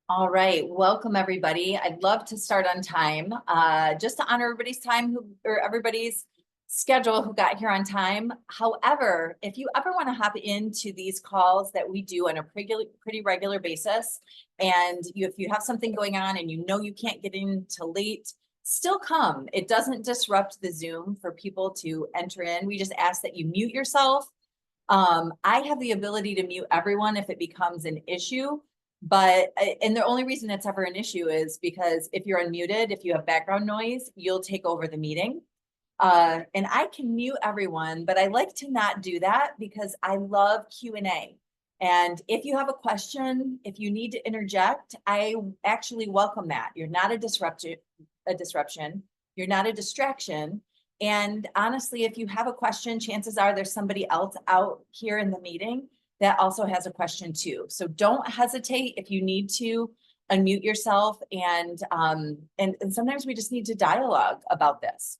All right, welcome everybody. I'd love to start on time, just to honor everybody's time or everybody's schedule who got here on time. However, if you ever want to hop into these calls that we do on a pretty regular basis, and if you have something going on and you know you can't get in till late, still come. It doesn't disrupt the Zoom for people to enter in. We just ask that you mute yourself. I have the ability to mute everyone if it becomes an issue. And the only reason it's ever an issue is because if you're unmuted, if you have background noise, you'll take over the meeting. And I can mute everyone, but I like to not do that because I love Q&A. And if you have a question, if you need to interject, I actually welcome that. You're not a disruption. You're not a distraction. And honestly, if you have a question, chances are there's somebody else out here in the meeting that also has a question too. So don't hesitate if you need to unmute yourself, and sometimes we just need to dialogue about this.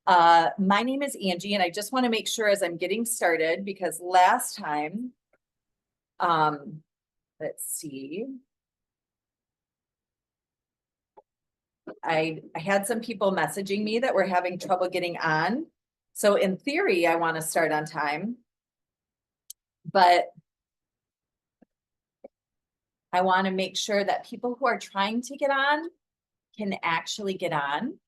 My name is Angie, and I just want to make sure as I'm getting started, because last time, let's see. I had some people messaging me that were having trouble getting on. So in theory, I want to start on time, but I want to make sure that people who are trying to get on can actually get on.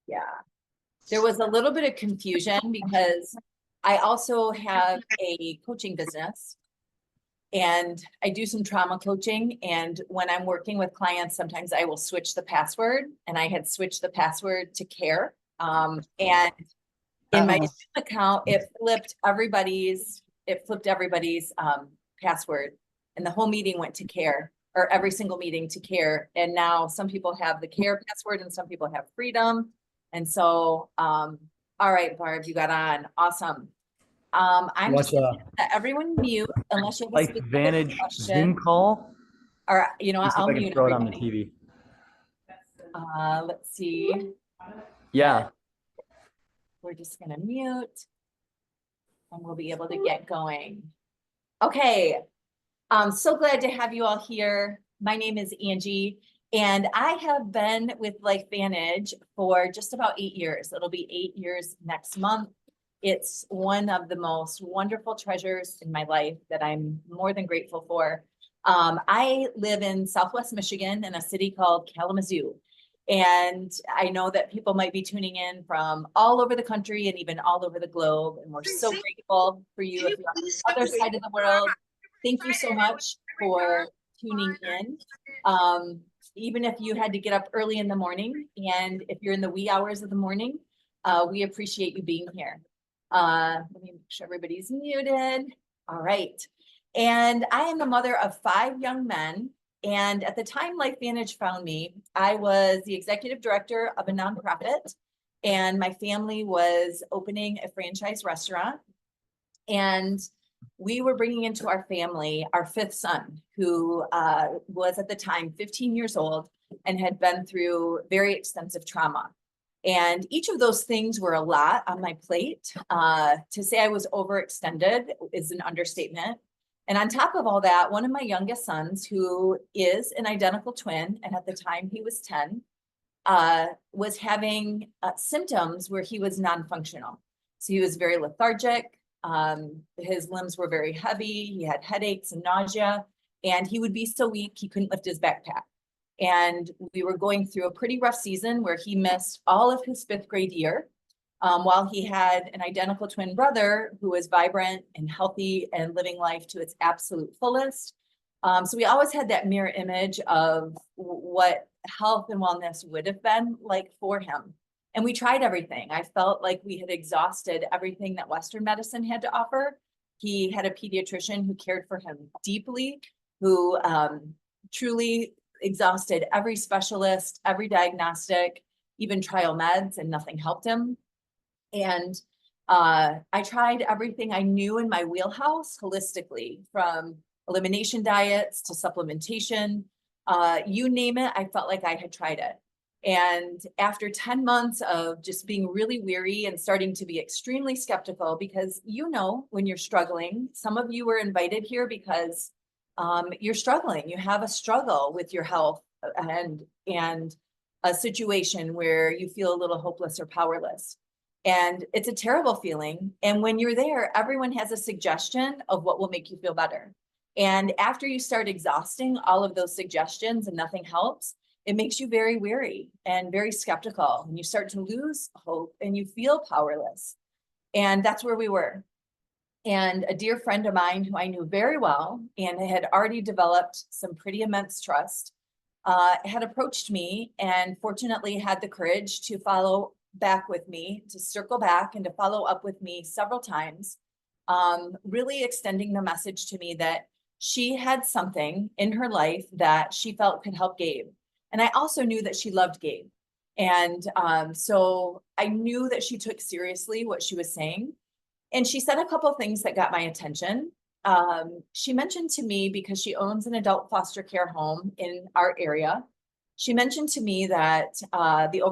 Yeah, there was a little bit of confusion because I also have a coaching business and I do some trauma coaching. And when I'm working with clients, sometimes I will switch the password, and I had switched the password to care. And in my account, it flipped everybody's password, and the whole meeting went to care, or every single meeting to care. And now some people have the care password and some people have freedom. And so, all right, Barb, you got on. Awesome. I'm just gonna let everyone mute unless you have a specific LifeVantage question. Zoom call. Or, you know what, I'll I can mute throw it on the everybody. TV. Let's see. Yeah. We're just gonna mute and we'll be able to get going. Okay, I'm so glad to have you all here. My name is Angie, and I have been with LifeVantage for just about 8 years. It'll be 8 years next month. It's one of the most wonderful treasures in my life that I'm more than grateful for. I live in Southwest Michigan in a city called Kalamazoo. And I know that people might be tuning in from all over the country and even all over the globe. And we're so grateful for you if you're on the other side of the world. Thank you so much for tuning in. Even if you had to get up early in the morning, and if you're in the wee hours of the morning, we appreciate you being here. Let me make sure everybody's muted. All right. And I am the mother of 5 young men. And at the time LifeVantage found me, I was the executive director of a nonprofit, and my family was opening a franchise restaurant. And we were bringing into our family our 5th son, who was at the time 15 years old and had been through very extensive trauma. And each of those things were a lot on my plate. To say I was overextended is an understatement. And on top of all that, one of my youngest sons, who is an identical twin, and at the time he was 10, was having symptoms where he was non-functional. So he was very lethargic. His limbs were very heavy. He had headaches and nausea, and he would be so weak he couldn't lift his backpack. And we were going through a pretty rough season where he missed all of his 5th grade year, while he had an identical twin brother who was vibrant and healthy and living life to its absolute fullest. So we always had that mirror image of what health and wellness would have been like for him. And we tried everything. I felt like we had exhausted everything that Western medicine had to offer. He had a pediatrician who cared for him deeply, who truly exhausted every specialist, every diagnostic, even trial meds, and nothing helped him. And I tried everything I knew in my wheelhouse holistically, from elimination diets to supplementation, you name it, I felt like I had tried it. And after 10 months of just being really weary and starting to be extremely skeptical, because when you're struggling, some of you were invited here because you're struggling. You have a struggle with your health and a situation where you feel a little hopeless or powerless. And it's a terrible feeling. And when you're there, everyone has a suggestion of what will make you feel better. And after you start exhausting all of those suggestions and nothing helps, it makes you very weary and very skeptical, and you start to lose hope and you feel powerless. And that's where we were. And a dear friend of mine who I knew very well and had already developed some pretty immense trust had approached me, and fortunately had the courage to follow back with me, to circle back and to follow up with me several times, really extending the message to me that she had something in her life that she felt could help Gabe. And I also knew that she loved Gabe. And so I knew that she took seriously what she was saying. And she said a couple of things that got my attention. She mentioned to me, because she owns an adult foster care home in our area, she mentioned to me that the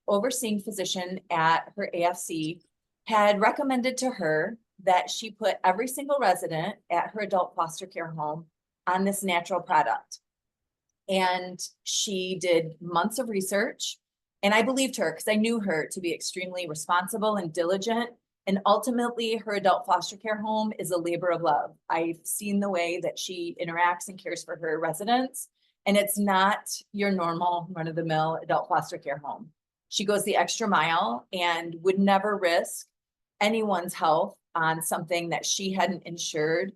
overseeing physician at her AFC had recommended to her that she put every single resident at her adult foster care home on this natural product. And she did months of research, and I believed her because I knew her to be extremely responsible and diligent. And ultimately, her adult foster care home is a labor of love. I've seen the way that she interacts and cares for her residents, and it's not your normal run-of-the-mill adult foster care home. She goes the extra mile and would never risk anyone's health on something that she hadn't insured,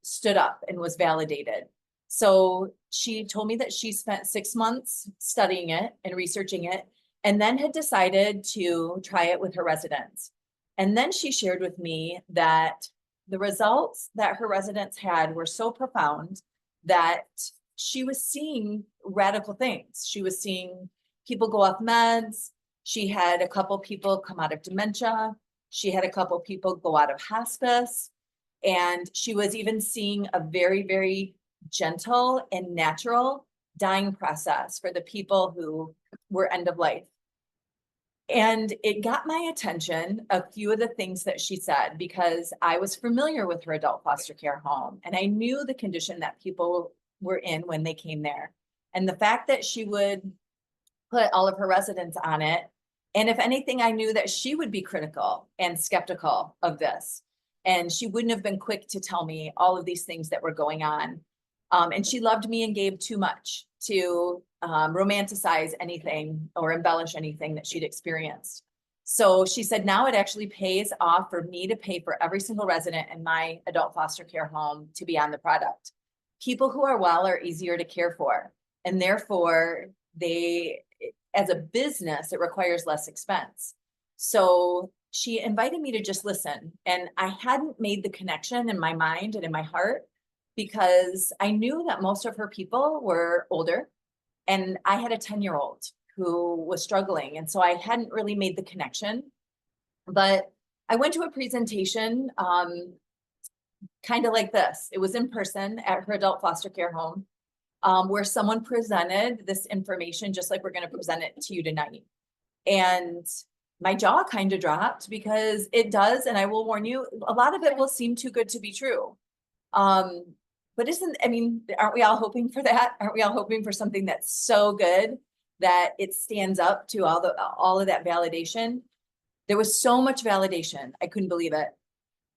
stood up and was validated. So she told me that she spent 6 months studying it and researching it, and then had decided to try it with her residents. And then she shared with me that the results that her residents had were so profound that she was seeing radical things. She was seeing people go off meds. She had a couple people come out of dementia. She had a couple people go out of hospice. And she was even seeing a very, very gentle and natural dying process for the people who were end of life. And it got my attention, a few of the things that she said, because I was familiar with her adult foster care home and I knew the condition that people were in when they came there. And the fact that she would put all of her residents on it. And if anything, I knew that she would be critical and skeptical of this. And she wouldn't have been quick to tell me all of these things that were going on. And she loved me and Gabe too much to romanticize anything or embellish anything that she'd experienced. So she said, now it actually pays off for me to pay for every single resident in my adult foster care home to be on the product. People who are well are easier to care for. And therefore, as a business, it requires less expense. So she invited me to just listen. And I hadn't made the connection in my mind and in my heart, because I knew that most of her people were older, and I had a 10-year-old who was struggling. And so I hadn't really made the connection. But I went to a presentation kind of like this. It was in person at her adult foster care home, where someone presented this information just like we're going to present it to you tonight. And my jaw kind of dropped, because it does, and I will warn you, a lot of it will seem too good to be true. But aren't we all hoping for that? Aren't we all hoping for something that's so good that it stands up to all of that validation? There was so much validation, I couldn't believe it.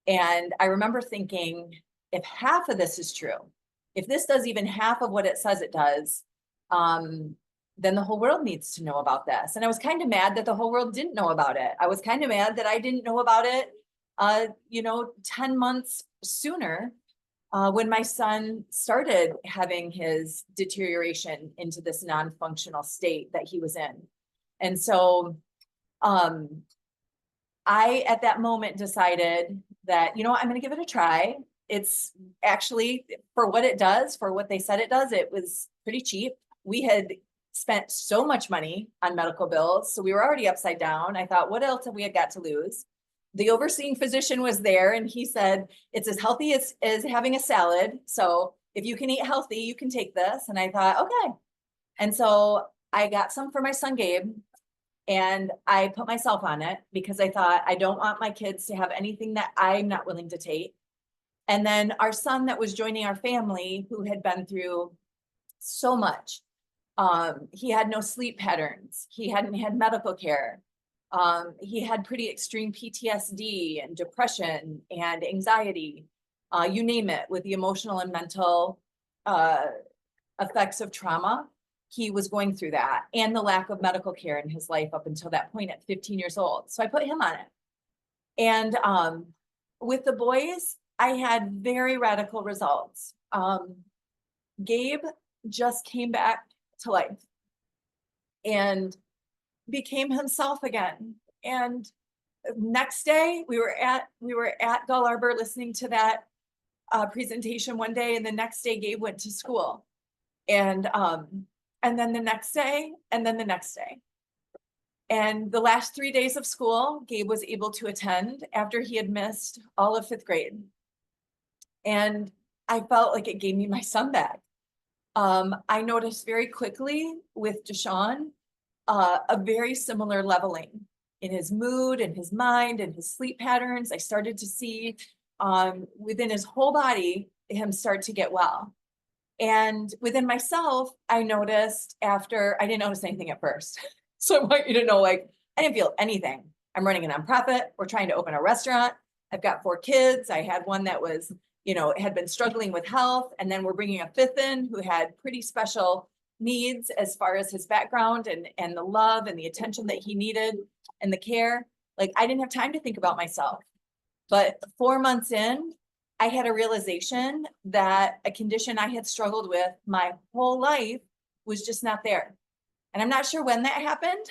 And I remember thinking, if half of this is true, if this does even half of what it says it does, then the whole world needs to know about this. And I was kind of mad that the whole world didn't know about it. I was kind of mad that I didn't know about it, 10 months sooner, when my son started having his deterioration into this non-functional state that he was in. And so I, at that moment, decided that, I'm going to give it a try. It's actually, for what it does, for what they said it does, it was pretty cheap. We had spent so much money on medical bills, so we were already upside down. I thought, what else have we got to lose? The overseeing physician was there, and he said, it's as healthy as having a salad. So if you can eat healthy, you can take this. And I thought, okay. And so I got some for my son Gabe, and I put myself on it because I thought I don't want my kids to have anything that I'm not willing to take. And then our son that was joining our family, who had been through so much. He had no sleep patterns. He hadn't had medical care. He had pretty extreme PTSD and depression and anxiety, you name it, with the emotional and mental effects of trauma. He was going through that, and the lack of medical care in his life up until that point at 15 years old. So I put him on it. And with the boys, I had very radical results. Gabe just came back to life and became himself again. And next day we were at Gull Arbor listening to that presentation one day, and the next day Gabe went to school, and then the next day, and then the next day. And the last 3 days of school, Gabe was able to attend after he had missed all of 5th grade. And I felt like it gave me my son back. I noticed very quickly with Deshaun, a very similar leveling in his mood and his mind and his sleep patterns. I started to see within his whole body, him start to get well. And within myself, I noticed after, I didn't notice anything at first. So I want you to know, like, I didn't feel anything. I'm running a nonprofit. We're trying to open a restaurant. I've got 4 kids. I had one that was, had been struggling with health. And then we're bringing a 5th in who had pretty special needs as far as his background and the love and the attention that he needed and the care. Like, I didn't have time to think about myself. But 4 months in, I had a realization that a condition I had struggled with my whole life was just not there. And I'm not sure when that happened.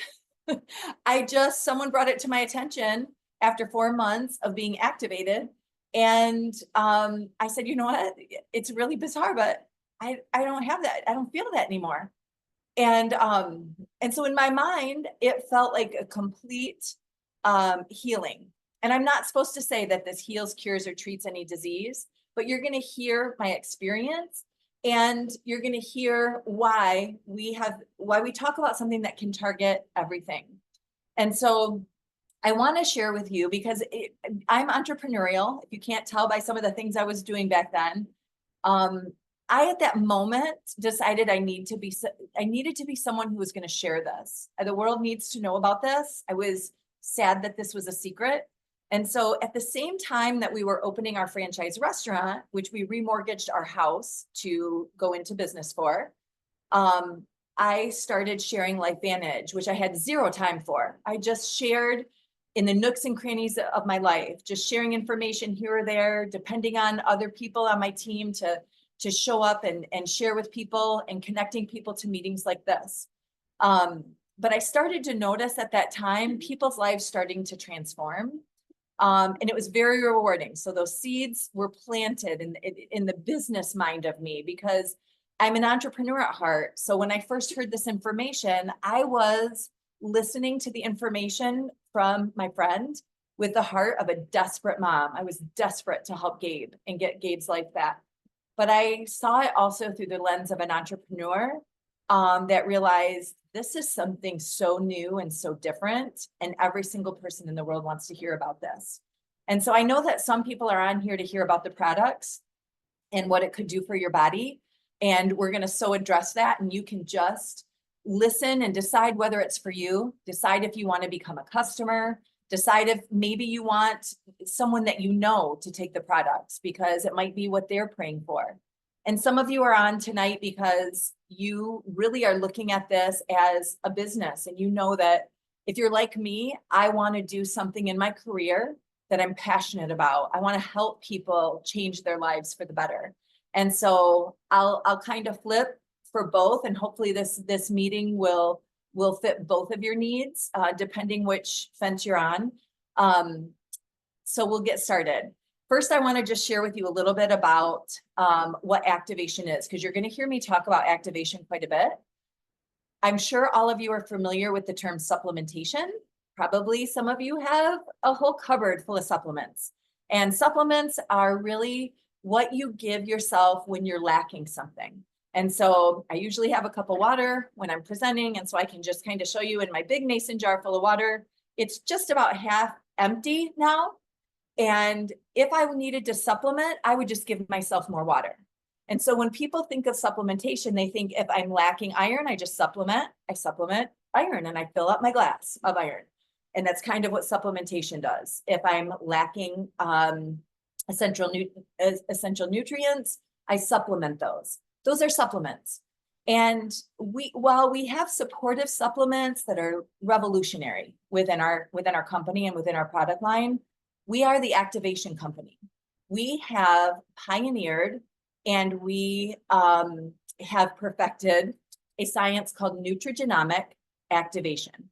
Someone brought it to my attention after 4 months of being activated. And I said, you know what? It's really bizarre, but I don't have that. I don't feel that anymore. And so in my mind, it felt like a complete healing. And I'm not supposed to say that this heals, cures, or treats any disease, but you're going to hear my experience, and you're going to hear why we talk about something that can target everything. And so I want to share with you, because I'm entrepreneurial. If you can't tell by some of the things I was doing back then, I at that moment decided I needed to be someone who was going to share this. The world needs to know about this. I was sad that this was a secret. And so at the same time that we were opening our franchise restaurant, which we remortgaged our house to go into business for, I started sharing LifeVantage, which I had 0 time for. I just shared in the nooks and crannies of my life, just sharing information here or there, depending on other people on my team to show up and share with people and connecting people to meetings like this. But I started to notice at that time, people's lives starting to transform. And it was very rewarding. So those seeds were planted in the business mind of me, because I'm an entrepreneur at heart. So when I first heard this information, I was listening to the information from my friend with the heart of a desperate mom. I was desperate to help Gabe and get Gabe's life back. But I saw it also through the lens of an entrepreneur that realized this is something so new and so different, and every single person in the world wants to hear about this. And so I know that some people are on here to hear about the products and what it could do for your body. And we're going to so address that, and you can just listen and decide whether it's for you, decide if you want to become a customer, decide if maybe you want someone that you know to take the products, because it might be what they're praying for. And some of you are on tonight because you really are looking at this as a business, and you know that if you're like me, I want to do something in my career that I'm passionate about. I want to help people change their lives for the better. And so I'll kind of flip for both, and hopefully this meeting will fit both of your needs, depending which fence you're on. So we'll get started. First, I want to just share with you a little bit about what activation is, because you're going to hear me talk about activation quite a bit. I'm sure all of you are familiar with the term supplementation. Probably some of you have a whole cupboard full of supplements. And supplements are really what you give yourself when you're lacking something. And so I usually have a cup of water when I'm presenting. And so I can just kind of show you in my big mason jar full of water. It's just about half empty now. And if I needed to supplement, I would just give myself more water. And so when people think of supplementation, they think if I'm lacking iron, I just supplement. I supplement iron and I fill up my glass of iron. And that's kind of what supplementation does. If I'm lacking essential nutrients, I supplement those. Those are supplements. And while we have supportive supplements that are revolutionary within our company and within our product line, we are the activation company. We have pioneered and we have perfected a science called Nutrigenomic activation.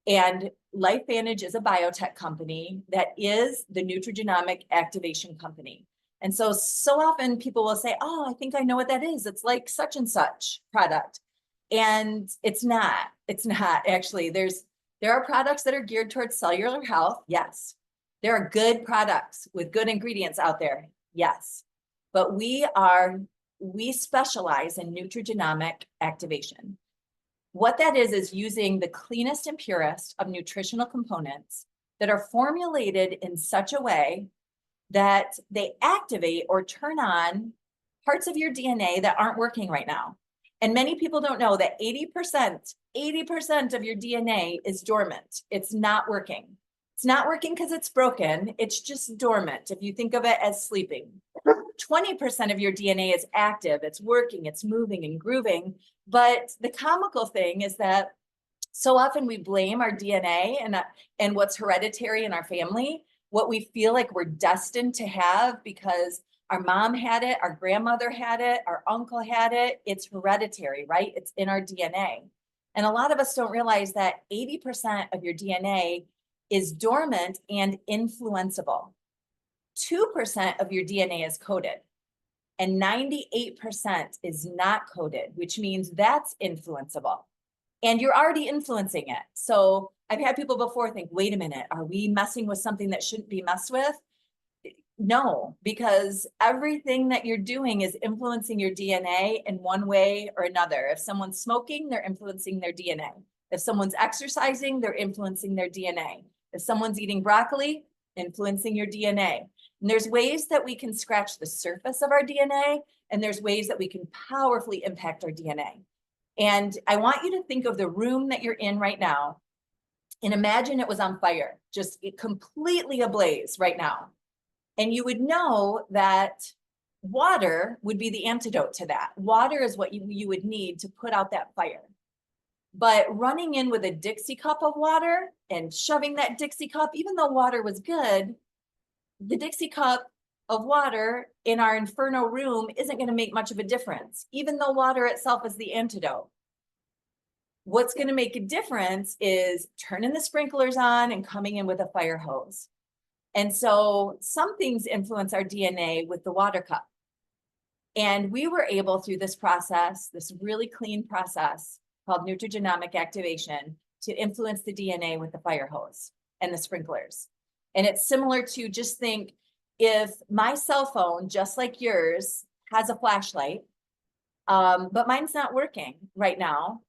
And LifeVantage is a biotech company that is the Nutrigenomic activation company. And so often people will say, oh, I think I know what that is. It's like such and such product. And it's not actually. There are products that are geared towards cellular health. Yes. There are good products with good ingredients out there. Yes. But we specialize in nutrigenomic activation. What that is using the cleanest and purest of nutritional components that are formulated in such a way that they activate or turn on parts of your DNA that aren't working right now. And many people don't know that 80% of your DNA is dormant. It's not working. It's not working because it's broken. It's just dormant. If you think of it as sleeping, 20% of your DNA is active. It's working, it's moving and grooving. But the comical thing is that so often we blame our DNA and what's hereditary in our family, what we feel like we're destined to have because our mom had it, our grandmother had it, our uncle had it. It's hereditary, right? It's in our DNA. And a lot of us don't realize that 80% of your DNA is dormant and influenceable. 2% of your DNA is coded and 98% is not coded, which means that's influenceable. And you're already influencing it. So I've had people before think, wait a minute, are we messing with something that shouldn't be messed with? No, because everything that you're doing is influencing your DNA in one way or another. If someone's smoking, they're influencing their DNA. If someone's exercising, they're influencing their DNA. If someone's eating broccoli, influencing your DNA. And there's ways that we can scratch the surface of our DNA, and there's ways that we can powerfully impact our DNA. And I want you to think of the room that you're in right now and imagine it was on fire, just completely ablaze right now. And you would know that water would be the antidote to that. Water is what you would need to put out that fire. But running in with a Dixie cup of water and shoving that Dixie cup, even though water was good, the Dixie cup of water in our inferno room isn't going to make much of a difference, even though water itself is the antidote. What's going to make a difference is turning the sprinklers on and coming in with a fire hose. And so some things influence our DNA with the water cup. And we were able through this process, this really clean process called Nutrigenomic activation, to influence the DNA with the fire hose and the sprinklers. And it's similar to, just think, if my cell phone, just like yours, has a flashlight, but mine's not working right now.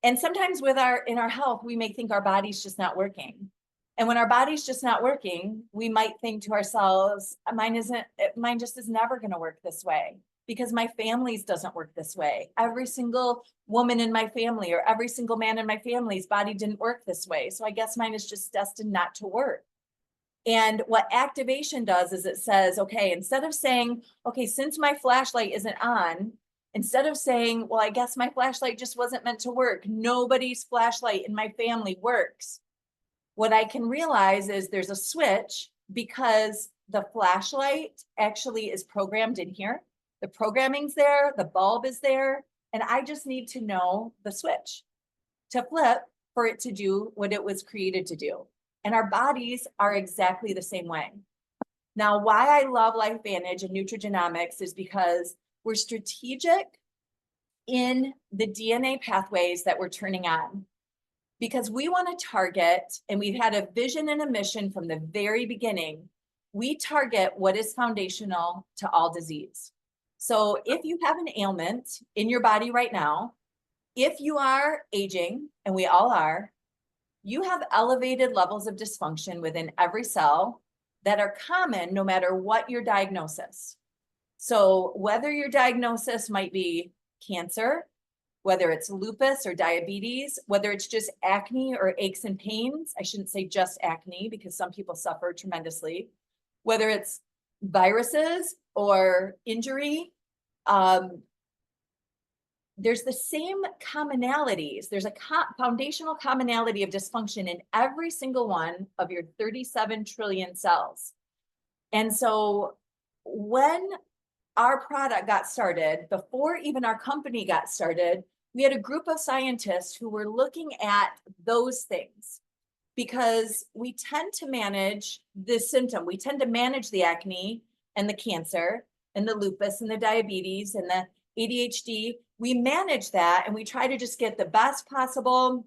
And sometimes in our health, we may think our body's just not working. And when our body's just not working, we might think to ourselves, mine just is never going to work this way because my family's doesn't work this way. Every single woman in my family or every single man in my family's body didn't work this way. So I guess mine is just destined not to work. And what activation does is it says, okay, instead of saying, okay, since my flashlight isn't on, instead of saying, well, I guess my flashlight just wasn't meant to work. Nobody's flashlight in my family works. What I can realize is there's a switch because the flashlight actually is programmed in here. The programming's there, the bulb is there, and I just need to know the switch to flip for it to do what it was created to do. And our bodies are exactly the same way. Now, why I love LifeVantage and Nutrigenomics is because we're strategic in the DNA pathways that we're turning on. Because we want to target, and we've had a vision and a mission from the very beginning, we target what is foundational to all disease. So if you have an ailment in your body right now, if you are aging, and we all are, you have elevated levels of dysfunction within every cell that are common no matter what your diagnosis. So whether your diagnosis might be cancer, whether it's lupus or diabetes, whether it's just acne or aches and pains, I shouldn't say just acne because some people suffer tremendously, whether it's viruses or injury, there's the same commonalities. There's a foundational commonality of dysfunction in every single one of your 37 trillion cells. And so when our product got started, before even our company got started, we had a group of scientists who were looking at those things because we tend to manage this symptom. We tend to manage the acne and the cancer and the lupus and the diabetes and the ADHD. We manage that and we try to just get the best possible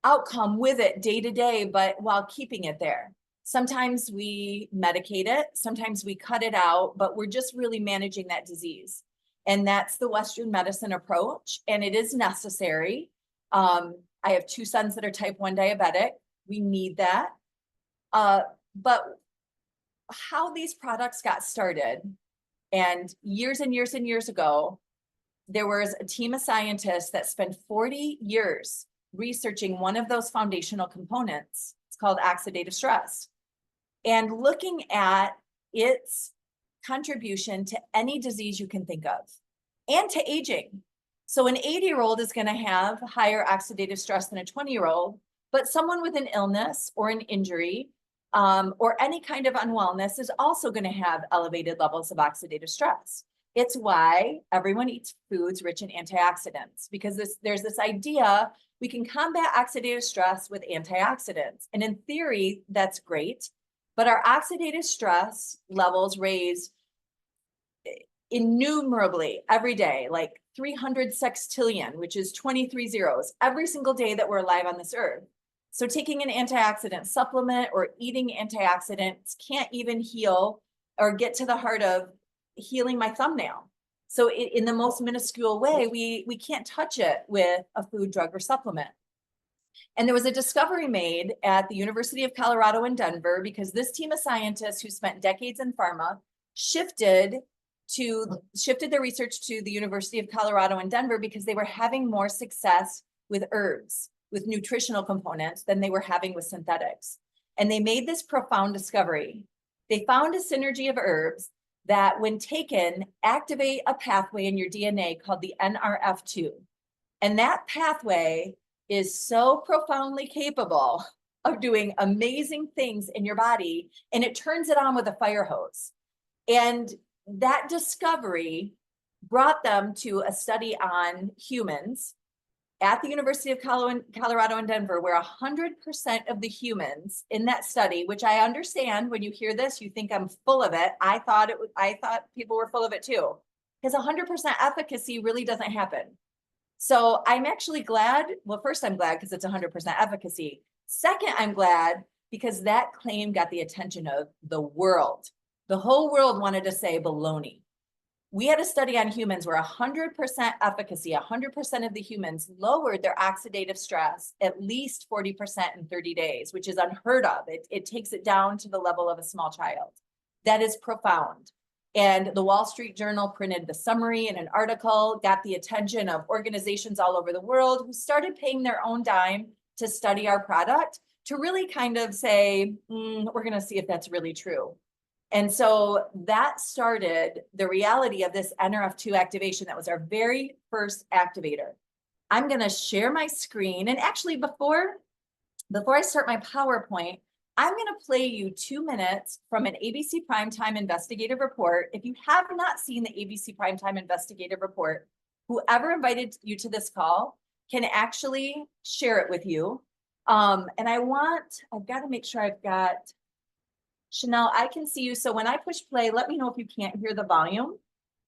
outcome with it day to day, but while keeping it there. Sometimes we medicate it, sometimes we cut it out, but we're just really managing that disease. And that's the Western medicine approach, and it is necessary. I have 2 sons that are type 1 diabetic. We need that. But how these products got started, and years and years and years ago, there was a team of scientists that spent 40 years researching one of those foundational components. It's called oxidative stress, and looking at its contribution to any disease you can think of and to aging. So an 80-year-old is going to have higher oxidative stress than a 20-year-old, but someone with an illness or an injury or any kind of unwellness is also going to have elevated levels of oxidative stress. It's why everyone eats foods rich in antioxidants, because there's this idea we can combat oxidative stress with antioxidants. And in theory, that's great, but our oxidative stress levels raise innumerably every day, like 300 sextillion, which is 23 zeros, every single day that we're alive on this earth. So taking an antioxidant supplement or eating antioxidants can't even heal or get to the heart of healing my thumbnail. So in the most minuscule way, we can't touch it with a food, drug, or supplement. And there was a discovery made at the University of Colorado in Denver because this team of scientists who spent decades in pharma shifted their research to the University of Colorado in Denver because they were having more success with herbs, with nutritional components than they were having with synthetics. And they made this profound discovery. They found a synergy of herbs that when taken, activate a pathway in your DNA called the NRF2. And that pathway is so profoundly capable of doing amazing things in your body, and it turns it on with a fire hose. And that discovery brought them to a study on humans at the University of Colorado in Denver, where 100% of the humans in that study, which I understand when you hear this, you think I'm full of it. I thought people were full of it too, because 100% efficacy really doesn't happen. So I'm actually glad. Well, first, I'm glad because it's 100% efficacy. Second, I'm glad because that claim got the attention of the world. The whole world wanted to say baloney. We had a study on humans where 100% efficacy, 100% of the humans lowered their oxidative stress at least 40% in 30 days, which is unheard of. It takes it down to the level of a small child. That is profound. And the Wall Street Journal printed the summary in an article, got the attention of organizations all over the world who started paying their own dime to study our product to really kind of say, we're going to see if that's really true. And so that started the reality of this NRF2 activation. That was our very first activator. I'm going to share my screen. And actually, before I start my PowerPoint, I'm going to play you 2 minutes from an ABC Primetime Investigative Report. If you have not seen the ABC Primetime Investigative Report, whoever invited you to this call can actually share it with you. And I've got to make sure I've got, Chanel, I can see you. So when I push play, let me know if you can't hear the volume.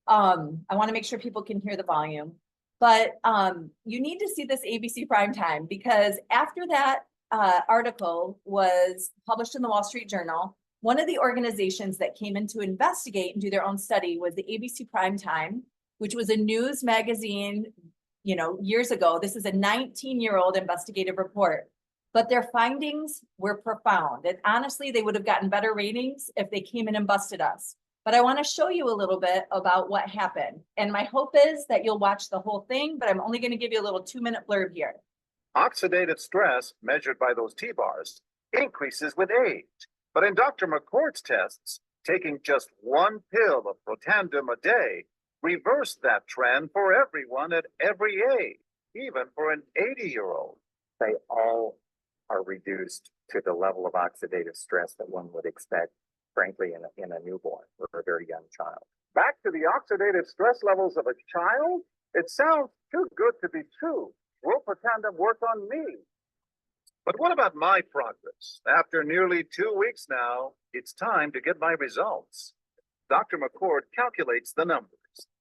I want to make sure people can hear the volume. But you need to see this ABC Primetime, because after that article was published in the Wall Street Journal, One of the organizations that came in to investigate and do their own study was the ABC Primetime, which was a news magazine, years ago. This is a 19-year-old investigative report, but their findings were profound. And honestly, they would have gotten better ratings if they came in and busted us. But I want to show you a little bit about what happened. And my hope is that you'll watch the whole thing, but I'm only going to give you a little 2-minute blurb here. Oxidative stress, measured by those T-bars, increases with age. But in Dr. McCord's tests, taking just one pill of Protandim a day reversed that trend for everyone at every age, even for an 80-year-old. They all are reduced to the level of oxidative stress that one would expect, frankly, in a newborn or a very young child. Back to the oxidative stress levels of a child? It sounds too good to be true. Will Protandim work on me? But what about my progress? After nearly 2 weeks now, it's time to get my results. Dr. McCord calculates the numbers.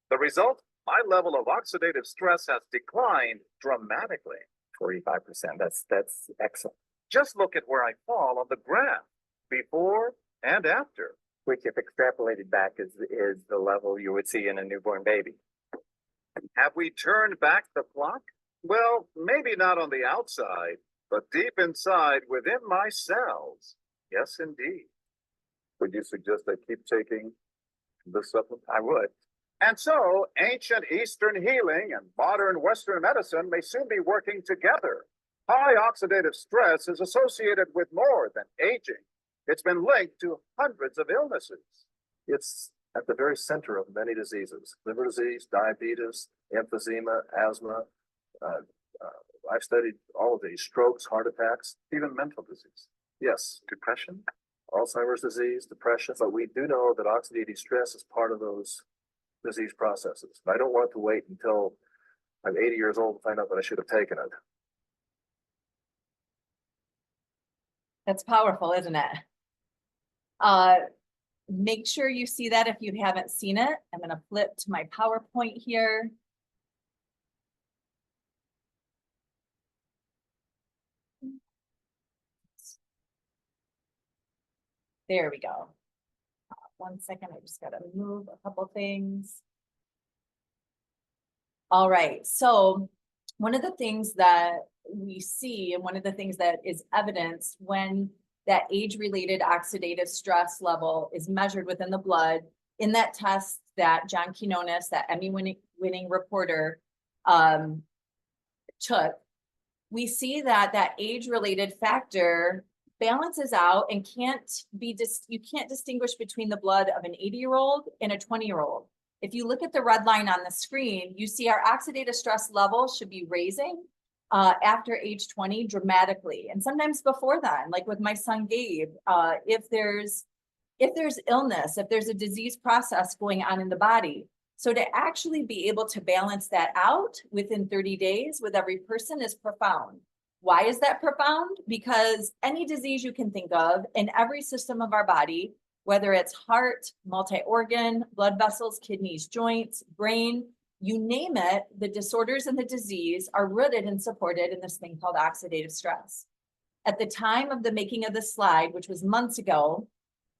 The result? My level of oxidative stress has declined dramatically. 45%. That's excellent. Just look at where I fall on the graph, before and after. Which, if extrapolated back, is the level you would see in a newborn baby. Have we turned back the clock? Well, maybe not on the outside, but deep inside within my cells. Yes, indeed. Would you suggest I keep taking this supplement? I would. And so, ancient Eastern healing and modern Western medicine may soon be working together. High oxidative stress is associated with more than aging. It's been linked to hundreds of illnesses. It's at the very center of many diseases: liver disease, diabetes, emphysema, asthma. I've studied all of these: strokes, heart attacks, even mental disease. Yes, depression, Alzheimer's disease, depression. But we do know that oxidative stress is part of those disease processes. I don't want to wait until I'm 80 years old to find out that I should have taken it. That's powerful, isn't it? Make sure you see that if you haven't seen it. I'm going to flip to my PowerPoint here. There we go. 1 second, I just got to move a couple things. All right, so one of the things that we see, and one of the things that is evidenced when that age-related oxidative stress level is measured within the blood in that test that John Quinones, that Emmy-winning reporter, took, we see that that age-related factor balances out and you can't distinguish between the blood of an 80-year-old and a 20-year-old. If you look at the red line on the screen, you see our oxidative stress level should be raising after age 20 dramatically. And sometimes before then, like with my son Gabe, if there's illness, if there's a disease process going on in the body. So to actually be able to balance that out within 30 days with every person is profound. Why is that profound? Because any disease you can think of in every system of our body, whether it's heart, multi-organ, blood vessels, kidneys, joints, brain, you name it, the disorders and the disease are rooted and supported in this thing called oxidative stress. At the time of the making of this slide, which was months ago,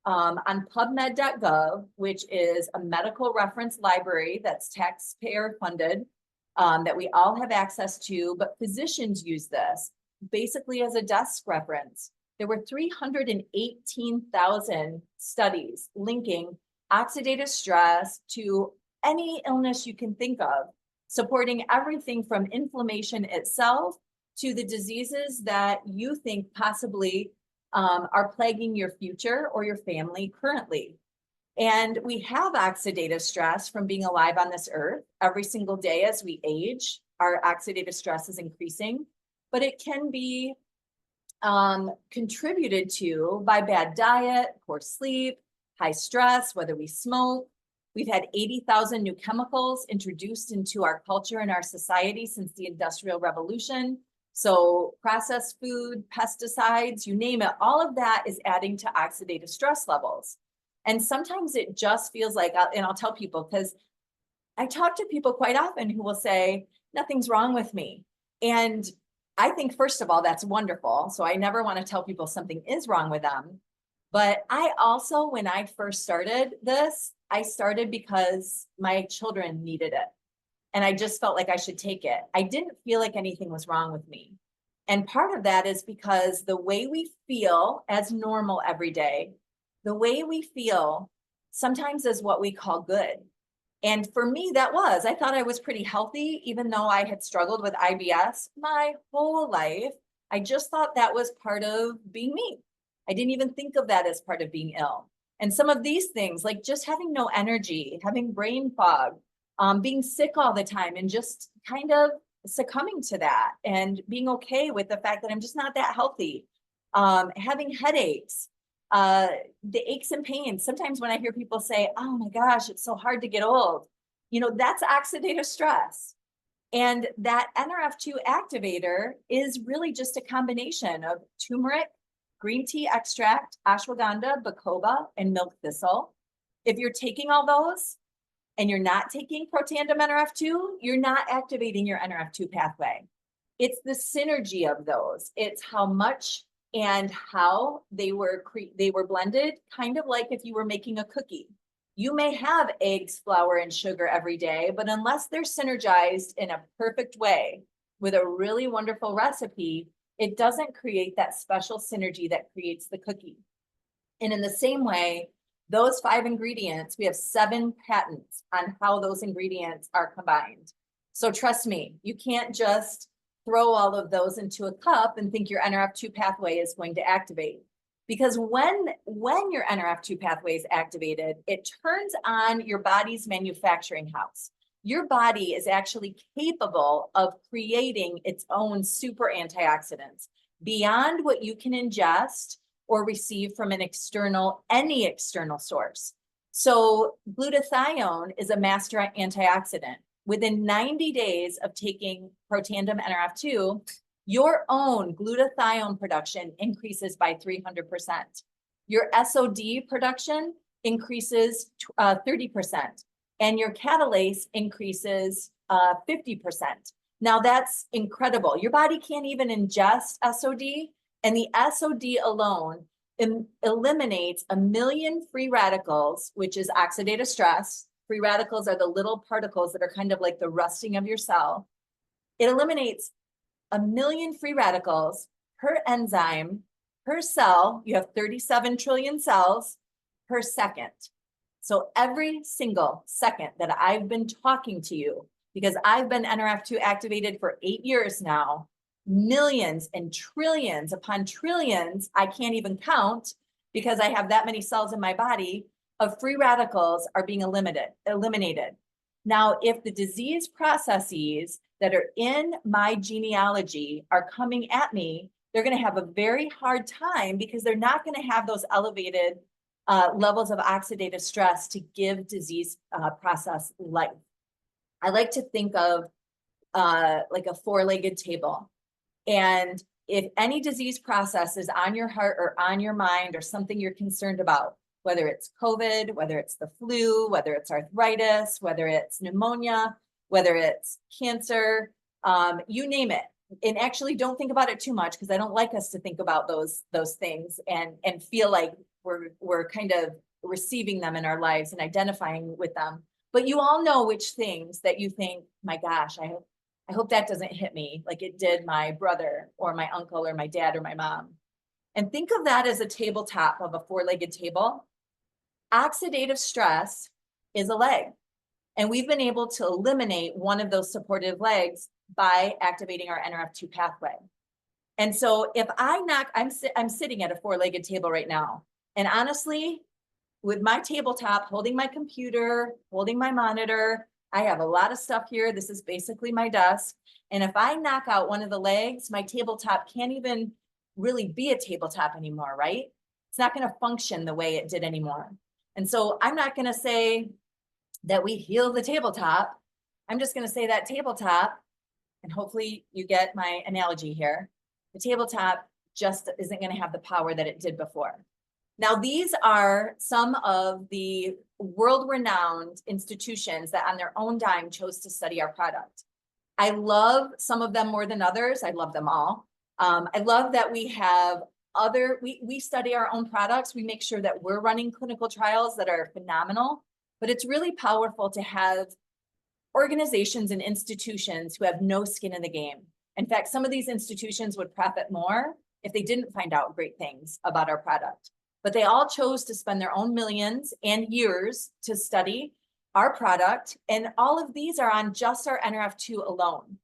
on PubMed.gov, which is a medical reference library that's taxpayer funded, that we all have access to, but physicians use this basically as a desk reference. There were 318,000 studies linking oxidative stress to any illness you can think of, supporting everything from inflammation itself to the diseases that you think possibly are plaguing your future or your family currently. And we have oxidative stress from being alive on this earth. Every single day as we age, our oxidative stress is increasing, but it can be contributed to by bad diet, poor sleep, high stress, whether we smoke. We've had 80,000 new chemicals introduced into our culture and our society since the Industrial Revolution. So processed food, pesticides, you name it, all of that is adding to oxidative stress levels. And sometimes it just feels like, and I'll tell people, because I talk to people quite often who will say, nothing's wrong with me. And I think, first of all, that's wonderful. So I never want to tell people something is wrong with them. But I also, when I first started this, I started because my children needed it. And I just felt like I should take it. I didn't feel like anything was wrong with me. And part of that is because the way we feel as normal every day, the way we feel sometimes is what we call good. And for me, I thought I was pretty healthy, even though I had struggled with IBS my whole life. I just thought that was part of being me. I didn't even think of that as part of being ill. And some of these things, like just having no energy, having brain fog, being sick all the time, and just kind of succumbing to that and being okay with the fact that I'm just not that healthy, having headaches, the aches and pains. Sometimes when I hear people say, oh my gosh, it's so hard to get old, that's oxidative stress. And that NRF2 activator is really just a combination of turmeric, green tea extract, ashwagandha, bacopa, and milk thistle. If you're taking all those and you're not taking Protandim NRF2, you're not activating your NRF2 pathway. It's the synergy of those. It's how much and how they were blended, kind of like if you were making a cookie. You may have eggs, flour, and sugar every day, but unless they're synergized in a perfect way with a really wonderful recipe, it doesn't create that special synergy that creates the cookie. And in the same way, those 5 ingredients, we have 7 patents on how those ingredients are combined. So trust me, you can't just throw all of those into a cup and think your NRF2 pathway is going to activate. Because when your NRF2 pathway is activated, it turns on your body's manufacturing house. Your body is actually capable of creating its own super antioxidants beyond what you can ingest or receive from any external source. So glutathione is a master antioxidant. Within 90 days of taking Protandim NRF2, your own glutathione production increases by 300%. Your SOD production increases 30%, and your catalase increases 50%. Now that's incredible. Your body can't even ingest SOD, and the SOD alone eliminates 1 million free radicals, which is oxidative stress. Free radicals are the little particles that are kind of like the rusting of your cell. It eliminates 1 million free radicals per enzyme, per cell. You have 37 trillion cells per second. So every single second that I've been talking to you, because I've been NRF2 activated for 8 years now, millions and trillions upon trillions, I can't even count because I have that many cells in my body, of free radicals are being eliminated. Now, if the disease processes that are in my genealogy are coming at me, they're going to have a very hard time because they're not going to have those elevated levels of oxidative stress to give disease process life. I like to think of like a 4-legged table. And if any disease process is on your heart or on your mind or something you're concerned about, whether it's COVID, whether it's the flu, whether it's arthritis, whether it's pneumonia, whether it's cancer, you name it. And actually don't think about it too much because I don't like us to think about those things and feel like we're kind of receiving them in our lives and identifying with them. But you all know which things that you think, my gosh, I hope that doesn't hit me like it did my brother or my uncle or my dad or my mom. And think of that as a tabletop of a 4-legged table. Oxidative stress is a leg. And we've been able to eliminate one of those supportive legs by activating our NRF2 pathway. And so if I'm sitting at a 4-legged table right now. And honestly, with my tabletop, holding my computer, holding my monitor, I have a lot of stuff here. This is basically my desk. And if I knock out one of the legs, my tabletop can't even really be a tabletop anymore, right? It's not going to function the way it did anymore. And so I'm not going to say that we heal the tabletop. I'm just going to say that tabletop, and hopefully you get my analogy here. The tabletop just isn't going to have the power that it did before. Now, these are some of the world-renowned institutions that on their own dime chose to study our product. I love some of them more than others. I love them all. I love that we have we study our own products. We make sure that we're running clinical trials that are phenomenal, but it's really powerful to have organizations and institutions who have no skin in the game. In fact, some of these institutions would profit more if they didn't find out great things about our product, but they all chose to spend their own millions and years to study our product. And all of these are on just our NRF2 alone.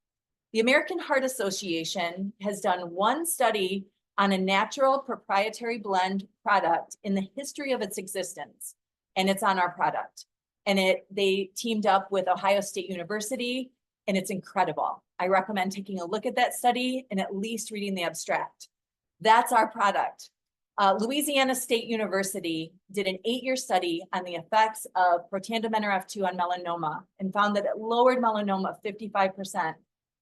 The American Heart Association has done one study on a natural proprietary blend product in the history of its existence, and it's on our product. And they teamed up with Ohio State University, and it's incredible. I recommend taking a look at that study and at least reading the abstract. That's our product. Louisiana State University did an 8-year study on the effects of Protandim NRF2 on melanoma and found that it lowered melanoma 55%.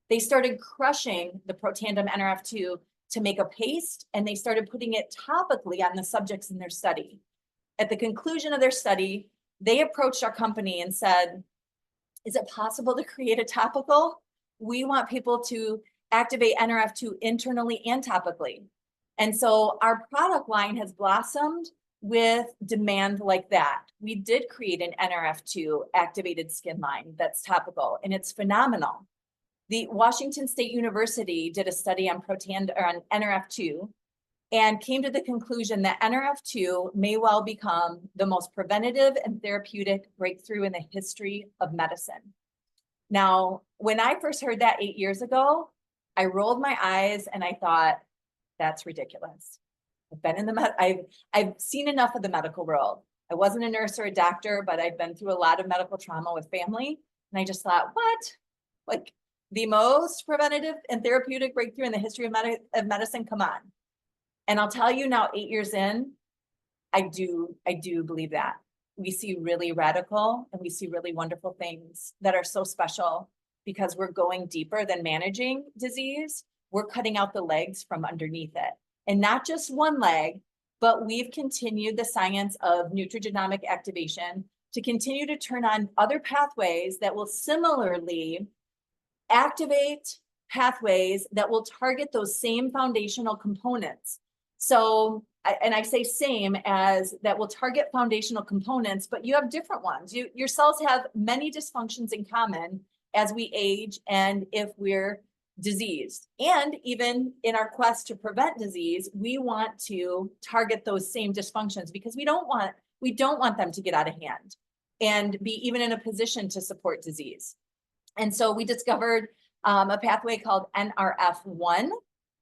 They started crushing the Protandim NRF2 to make a paste, and they started putting it topically on the subjects in their study. At the conclusion of their study, they approached our company and said, is it possible to create a topical? We want people to activate NRF2 internally and topically. And so our product line has blossomed with demand like that. We did create an NRF2 activated skin line that's topical, and it's phenomenal. The Washington State University did a study on NRF2 and came to the conclusion that NRF2 may well become the most preventative and therapeutic breakthrough in the history of medicine. Now, when I first heard that 8 years ago, I rolled my eyes and I thought, that's ridiculous. I've been in I've seen enough of the medical world. I wasn't a nurse or a doctor, but I've been through a lot of medical trauma with family. And I just thought, what? Like the most preventative and therapeutic breakthrough in the history of medicine? Come on. And I'll tell you now, 8 years in, I do believe that. We see really radical and we see really wonderful things that are so special because we're going deeper than managing disease. We're cutting out the legs from underneath it. And not just one leg, but we've continued the science of nutrigenomic activation to continue to turn on other pathways that will similarly activate pathways that will target those same foundational components. So, and I say same as that will target foundational components, but you have different ones. Your cells have many dysfunctions in common as we age and if we're diseased. And even in our quest to prevent disease, we want to target those same dysfunctions because we don't want them to get out of hand and be even in a position to support disease. And so we discovered a pathway called NRF1.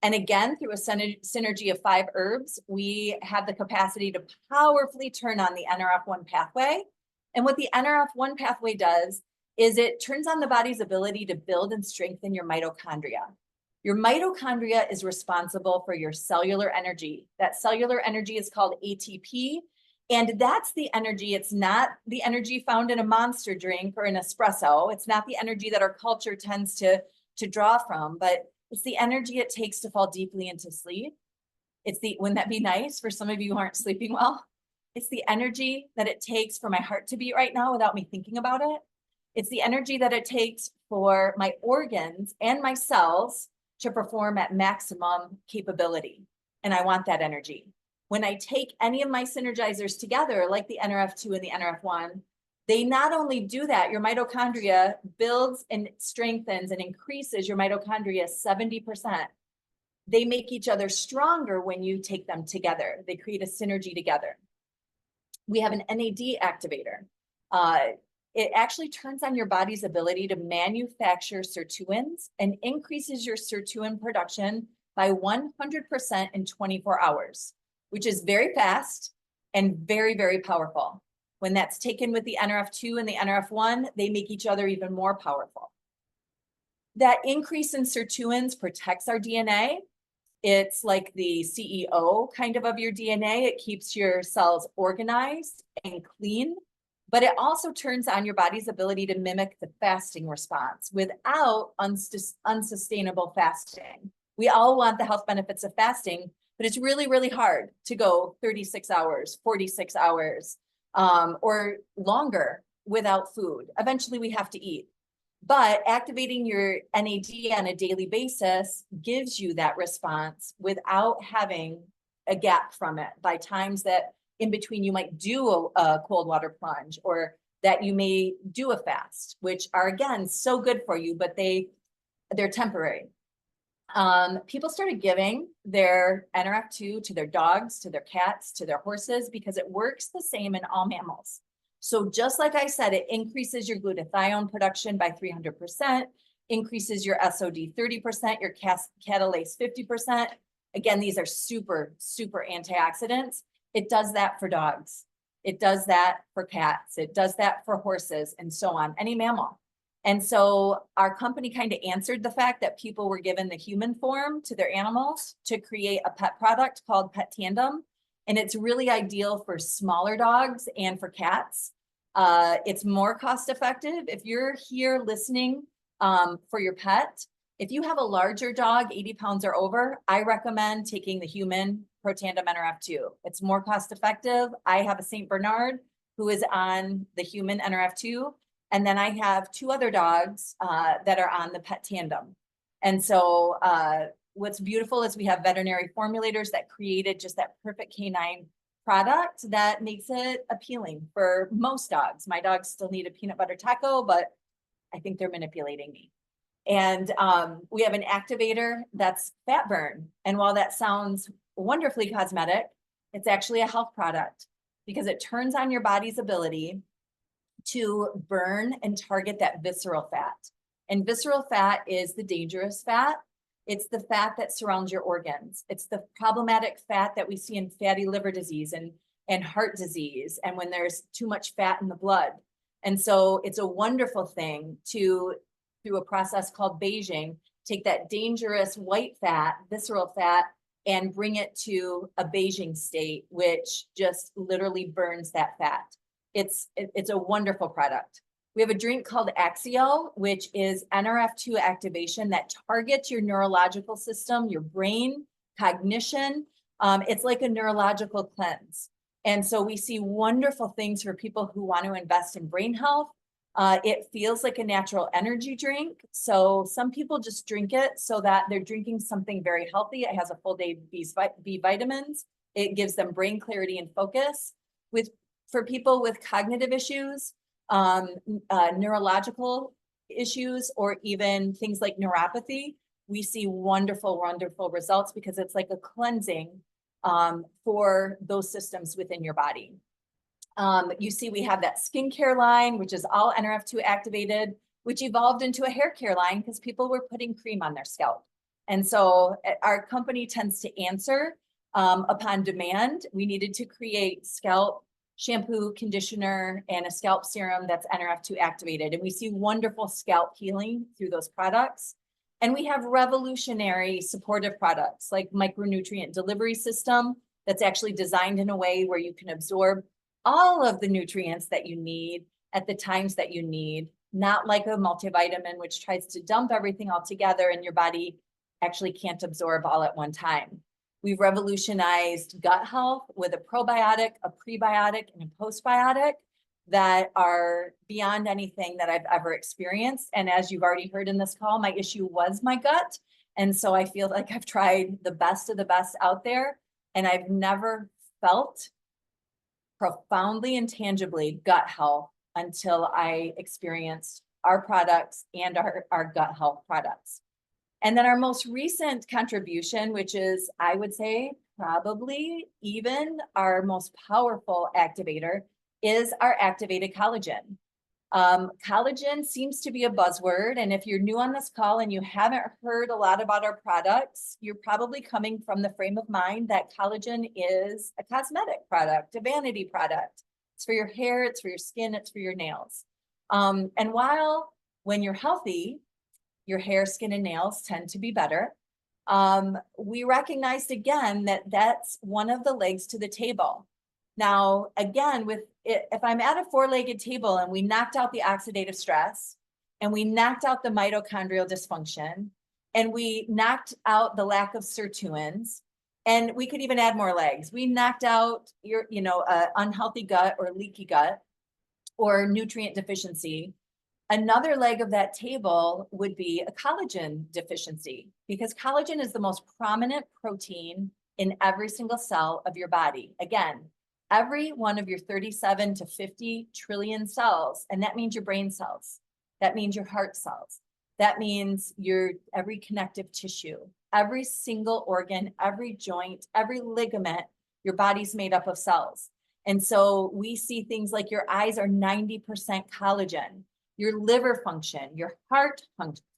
And again, through a synergy of 5 herbs, we have the capacity to powerfully turn on the NRF1 pathway. And what the NRF1 pathway does is it turns on the body's ability to build and strengthen your mitochondria. Your mitochondria is responsible for your cellular energy. That cellular energy is called ATP. And that's the energy. It's not the energy found in a Monster drink or an espresso. It's not the energy that our culture tends to draw from, but it's the energy it takes to fall deeply into sleep. Wouldn't that be nice for some of you who aren't sleeping well? It's the energy that it takes for my heart to beat right now without me thinking about it. It's the energy that it takes for my organs and my cells to perform at maximum capability. And I want that energy. When I take any of my synergizers together, like the NRF2 and the NRF1, they not only do that, your mitochondria builds and strengthens and increases your mitochondria 70%. They make each other stronger when you take them together. They create a synergy together. We have an NAD activator. It actually turns on your body's ability to manufacture sirtuins and increases your sirtuin production by 100% in 24 hours, which is very fast and very, very powerful. When that's taken with the NRF2 and the NRF1, they make each other even more powerful. That increase in sirtuins protects our DNA. It's like the CEO kind of your DNA. It keeps your cells organized and clean, but it also turns on your body's ability to mimic the fasting response without unsustainable fasting. We all want the health benefits of fasting, but it's really, really hard to go 36 hours, 46 hours, or longer without food. Eventually we have to eat. But activating your NAD on a daily basis gives you that response without having a gap from it by times that in between you might do a cold water plunge, or that you may do a fast, which are again so good for you, but they're temporary. People started giving their NRF2 to their dogs, to their cats, to their horses, because it works the same in all mammals. So just like I said, it increases your glutathione production by 300%, increases your SOD 30%, your catalase 50%. Again, these are super, super antioxidants. It does that for dogs. It does that for cats. It does that for horses, and so on, any mammal. And so our company kind of answered the fact that people were given the human form to their animals to create a pet product called Pet Tandem. And it's really ideal for smaller dogs and for cats. It's more cost effective. If you're here listening for your pet, if you have a larger dog, 80 pounds or over, I recommend taking the human Pro Tandem NRF2. It's more cost effective. I have a St. Bernard who is on the human NRF2. And then I have 2 other dogs that are on the Pet Tandem. And so what's beautiful is we have veterinary formulators that created just that perfect canine product that makes it appealing for most dogs. My dogs still need a peanut butter taco, but I think they're manipulating me. And we have an activator that's fat burn. And while that sounds wonderfully cosmetic, it's actually a health product because it turns on your body's ability to burn and target that visceral fat. And visceral fat is the dangerous fat. It's the fat that surrounds your organs. It's the problematic fat that we see in fatty liver disease and heart disease, and when there's too much fat in the blood. And so it's a wonderful thing to, through a process called beiging, take that dangerous white fat, visceral fat, and bring it to a beiging state, which just literally burns that fat. It's a wonderful product. We have a drink called Axio, which is NRF2 activation that targets your neurological system, your brain, cognition. It's like a neurological cleanse. And so we see wonderful things for people who want to invest in brain health. It feels like a natural energy drink. So some people just drink it so that they're drinking something very healthy. It has a full day B vitamins. It gives them brain clarity and focus. For people with cognitive issues, neurological issues, or even things like neuropathy, we see wonderful, wonderful results because it's like a cleansing for those systems within your body. You see, we have that skincare line, which is all NRF2 activated, which evolved into a hair care line because people were putting cream on their scalp. And so our company tends to answer upon demand. We needed to create scalp shampoo, conditioner, and a scalp serum that's NRF2 activated. And we see wonderful scalp healing through those products. And we have revolutionary supportive products like micronutrient delivery system that's actually designed in a way where you can absorb all of the nutrients that you need at the times that you need, not like a multivitamin, which tries to dump everything all together and your body actually can't absorb all at one time. We've revolutionized gut health with a probiotic, a prebiotic, and a postbiotic that are beyond anything that I've ever experienced. And as you've already heard in this call, my issue was my gut. And so I feel like I've tried the best of the best out there, and I've never felt profoundly and tangibly gut health until I experienced our products and our gut health products. And then our most recent contribution, which is, I would say, probably even our most powerful activator, is our activated collagen. Collagen seems to be a buzzword. And if you're new on this call and you haven't heard a lot about our products, you're probably coming from the frame of mind that collagen is a cosmetic product, a vanity product. It's for your hair, it's for your skin, it's for your nails. And while when you're healthy, your hair, skin, and nails tend to be better, we recognized again that that's one of the legs to the table. Now, again, if I'm at a 4-legged table and we knocked out the oxidative stress and we knocked out the mitochondrial dysfunction and we knocked out the lack of sirtuins, and we could even add more legs. We knocked out your, unhealthy gut or leaky gut or nutrient deficiency. Another leg of that table would be a collagen deficiency, because collagen is the most prominent protein in every single cell of your body. Again, every one of your 37 to 50 trillion cells, and that means your brain cells. That means your heart cells. That means your every connective tissue, every single organ, every joint, every ligament, your body's made up of cells. And so we see things like your eyes are 90% collagen, your liver function, your heart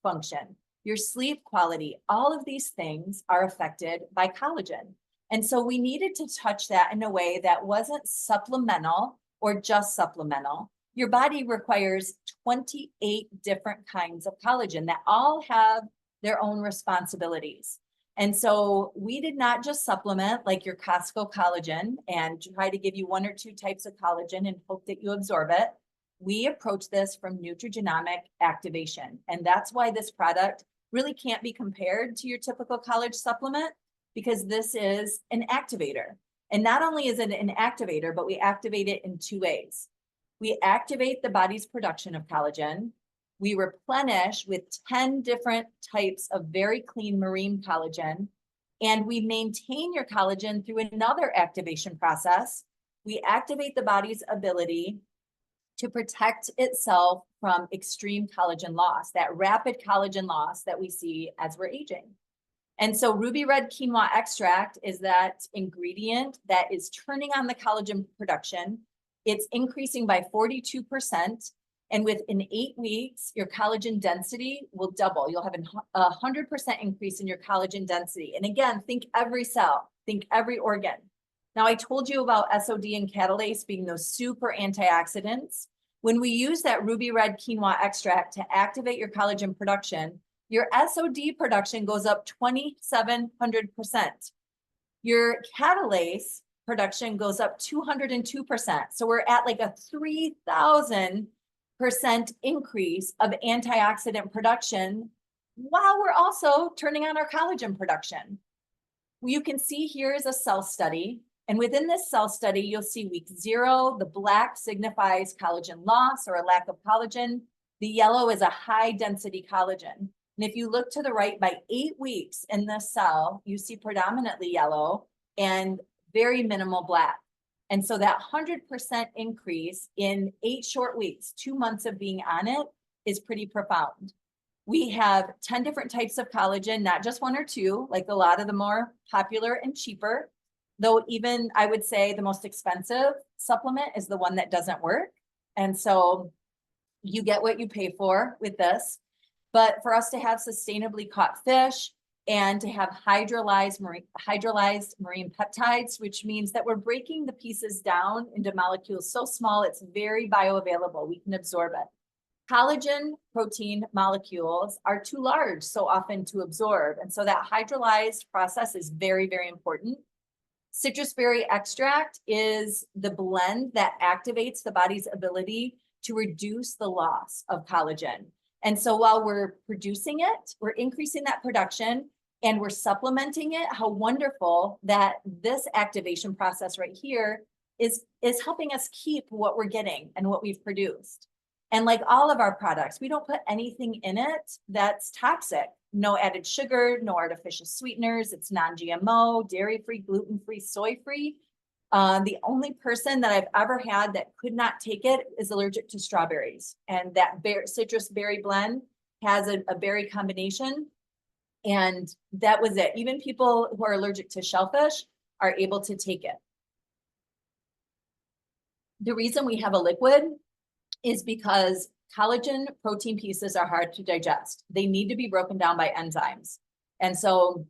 function, your sleep quality, all of these things are affected by collagen. And so we needed to touch that in a way that wasn't supplemental or just supplemental. Your body requires 28 different kinds of collagen that all have their own responsibilities. And so we did not just supplement like your Costco collagen and try to give you 1 or 2 types of collagen and hope that you absorb it. We approach this from Nutrigenomic activation. And that's why this product really can't be compared to your typical college supplement, because this is an activator. And not only is it an activator, but we activate it in 2 ways. We activate the body's production of collagen. We replenish with 10 different types of very clean marine collagen, and we maintain your collagen through another activation process. We activate the body's ability to protect itself from extreme collagen loss, that rapid collagen loss that we see as we're aging. And so ruby red quinoa extract is that ingredient that is turning on the collagen production. It's increasing by 42%. And within 8 weeks, your collagen density will double. You'll have a 100% increase in your collagen density. And again, think every cell, think every organ. Now, I told you about SOD and catalase being those super antioxidants. When we use that ruby red quinoa extract to activate your collagen production, your SOD production goes up 2,700%. Your catalase production goes up 202%. So we're at like a 3,000% increase of antioxidant production while we're also turning on our collagen production. You can see here is a cell study. And within this cell study, you'll see week 0, the black signifies collagen loss or a lack of collagen. The yellow is a high density collagen. And if you look to the right, by 8 weeks in this cell, you see predominantly yellow and very minimal black. And so that 100% increase in 8 short weeks, 2 months of being on it, is pretty profound. We have 10 different types of collagen, not just 1 or 2, like a lot of the more popular and cheaper. Though even I would say the most expensive supplement is the one that doesn't work. And so you get what you pay for with this. But for us to have sustainably caught fish, and to have hydrolyzed marine peptides, which means that we're breaking the pieces down into molecules so small, it's very bioavailable. We can absorb it. Collagen protein molecules are too large so often to absorb. And so that hydrolyzed process is very, very important. Citrus berry extract is the blend that activates the body's ability to reduce the loss of collagen. And so while we're producing it, we're increasing that production and we're supplementing it. How wonderful that this activation process right here is helping us keep what we're getting and what we've produced. And like all of our products, we don't put anything in it that's toxic. No added sugar, no artificial sweeteners. It's non-GMO, dairy-free, gluten-free, soy-free. The only person that I've ever had that could not take it is allergic to strawberries. And that citrus berry blend has a berry combination. And that was it. Even people who are allergic to shellfish are able to take it. The reason we have a liquid is because collagen protein pieces are hard to digest. They need to be broken down by enzymes. And so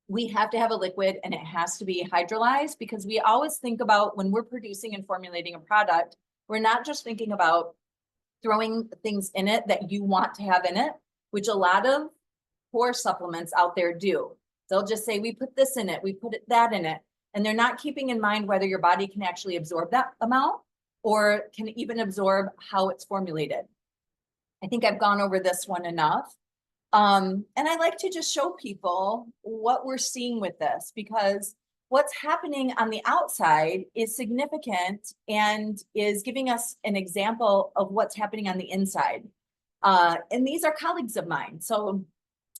we have to have a liquid, and it has to be hydrolyzed, because we always think about when we're producing and formulating a product, we're not just thinking about throwing things in it that you want to have in it, which a lot of poor supplements out there do. They'll just say, we put this in it, we put that in it. And they're not keeping in mind whether your body can actually absorb that amount or can even absorb how it's formulated. I think I've gone over this one enough. And I like to just show people what we're seeing with this, because what's happening on the outside is significant and is giving us an example of what's happening on the inside. And these are colleagues of mine. So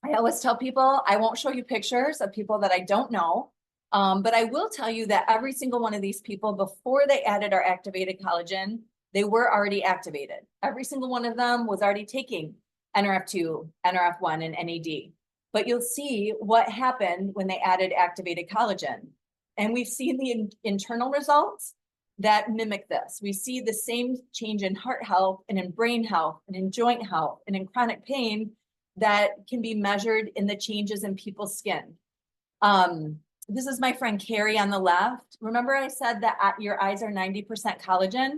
I always tell people, I won't show you pictures of people that I don't know. But I will tell you that every single one of these people, before they added our activated collagen, they were already activated. Every single one of them was already taking NRF2, NRF1, and NAD. But you'll see what happened when they added activated collagen. And we've seen the internal results that mimic this. We see the same change in heart health and in brain health and in joint health and in chronic pain that can be measured in the changes in people's skin. This is my friend Carrie on the left. Remember I said that your eyes are 90% collagen?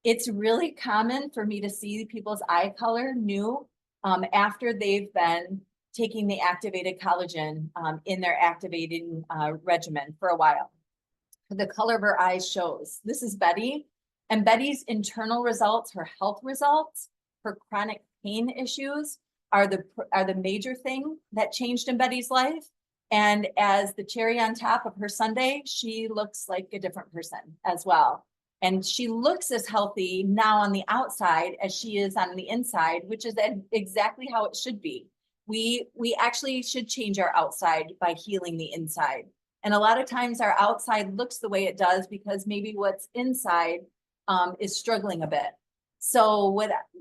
It's really common for me to see people's eye color new after they've been taking the activated collagen in their activating regimen for a while. The color of her eyes shows. This is Betty, and Betty's internal results, her health results, her chronic pain issues are the major thing that changed in Betty's life. And as the cherry on top of her sundae, she looks like a different person as well. And she looks as healthy now on the outside as she is on the inside, which is exactly how it should be. We actually should change our outside by healing the inside. And a lot of times our outside looks the way it does because maybe what's inside is struggling a bit. So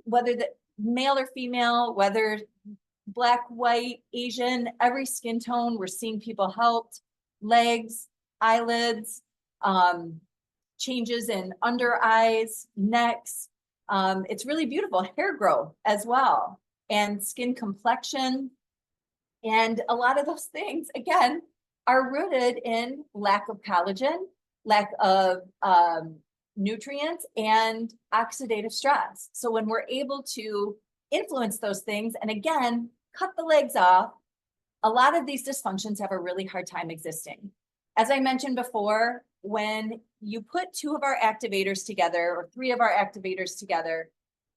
whether the male or female, whether Black, white, Asian, every skin tone, we're seeing people helped. Legs, eyelids, changes in under eyes, necks. It's really beautiful. Hair growth as well, and skin complexion. And a lot of those things, again, are rooted in lack of collagen, lack of nutrients, and oxidative stress. So when we're able to influence those things, and again, cut the legs off, a lot of these dysfunctions have a really hard time existing. As I mentioned before, when you put 2 of our activators together or 3 of our activators together,